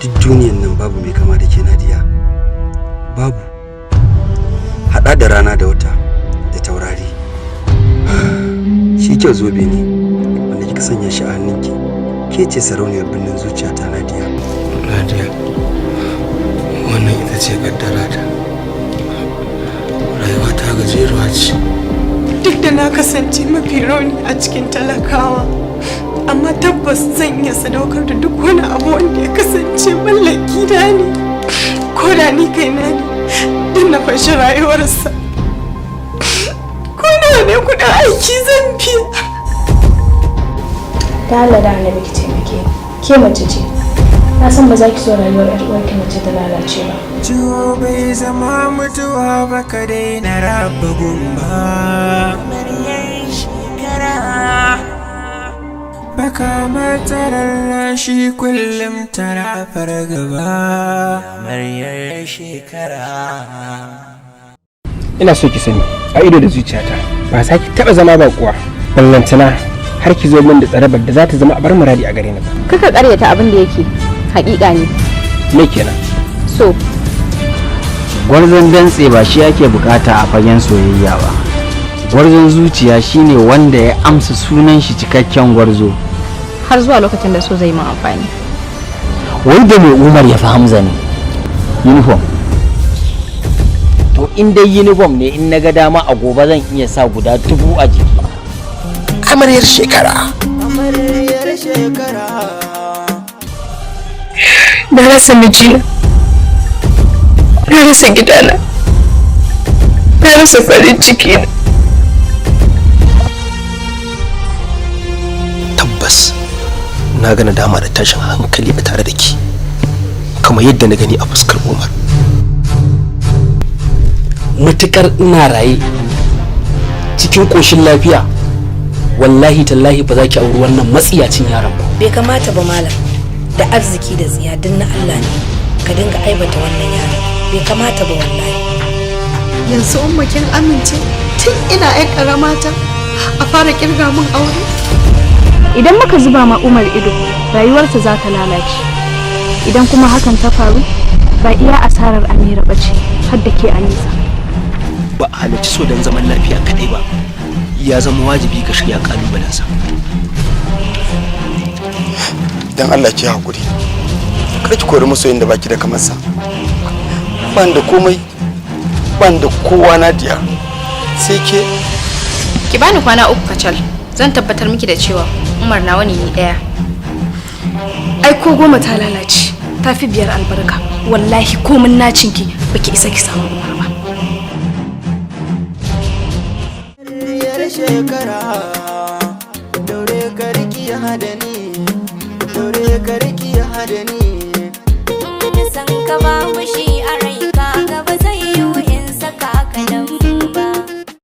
duk duniyan nan babu mai kama da ke Nadiya. Babu. Haɗa da rana da wata da taurari. Shi kyau zobe ne wanda kika sanya shi a hannunki. Ke ce sarauniyar birnin zuciyata Nadiya. Nadiya, wannan ita ce kaddara ta. Rayuwa ta gajeruwa ce. Duk da na kasance mafi rauni a cikin talakawa, amma tabbas zan iya sadaukar da duk wani abu wanda ya kasance mallaki na ne, ko da ni kaina ne, don na fashi rayuwarsa. Ko da ne kudin aiki zan biya. Ta Allah da annabi ki taimake ni. Ke mace ce. Na san ba za ki so rayuwar ƴar uwarki mace ta lalace ba. Ciwo bai zama mutuwa ba ka daina raba gumba. Baka matarar shi kullum tana fargaba. Maryar shekara. Ina so ki sani a ido da zuciyata ba sa ki taba zama baƙuwa. Ballantana har ki zo min da tsarabar da za ta zama abar muradi a gare ni ba. Kaka ƙaryata abin da yake haƙiƙa ne. Me kenan? So gwarzon dantse ba shi yake bukata a fagen soyayya ba. Gwarzon zuciya shine wanda ya amsa sunan shi cikakken gwarzo. har zuwa lokacin da so zai min amfani. Wai da mai Umar ya fi Hamza ne. Uniform. To in dai uniform ne in naga dama a gobe zan iya sa guda 1000 a jiki. Amaryar shekara. Na rasa mijina, na rasa gidana, na rasa farin ciki na. Tabbas na gana dama da tashin hankali a tare da ki, kamar yadda na gani a fuskar Umar. Matukar ina raye cikin koshin lafiya, wallahi tallahi ba za ki auri wannan matsiyacin yaron ba. Bai kamata ba malam, da arziki da tsiya din na Allah ne ka dinga aibata wannan yaron. Bai kamata ba wallahi. Yanzu umma kin amince tun ina ƴan karamata a fara kirga min aure? Idan muka zuba ma Umar ido, rayuwarsa za ta lalace. Idan kuma hakan ta faru, ba iya asarar Amira bace, har da ke Anisa. Ba a halarci so don zaman lafiya kadai ba, ya zama wajibi ka shirya kalubalensa. Dan Allah ki hakuri, kar ki kori masoyin da baki da kamar sa. Ban da komai, ban da kowa Nadiya, sai ke. Ki bani kwana 3 kacal, zan tabbatar miki da cewa Umar na wani ni daya. Ai ko 10 ta lalace, ta fi 5 albarka. Wallahi komin nacinki baki isa ki samu Umar ba. Shekara daure ka riki hadani, daure ka riki hadani.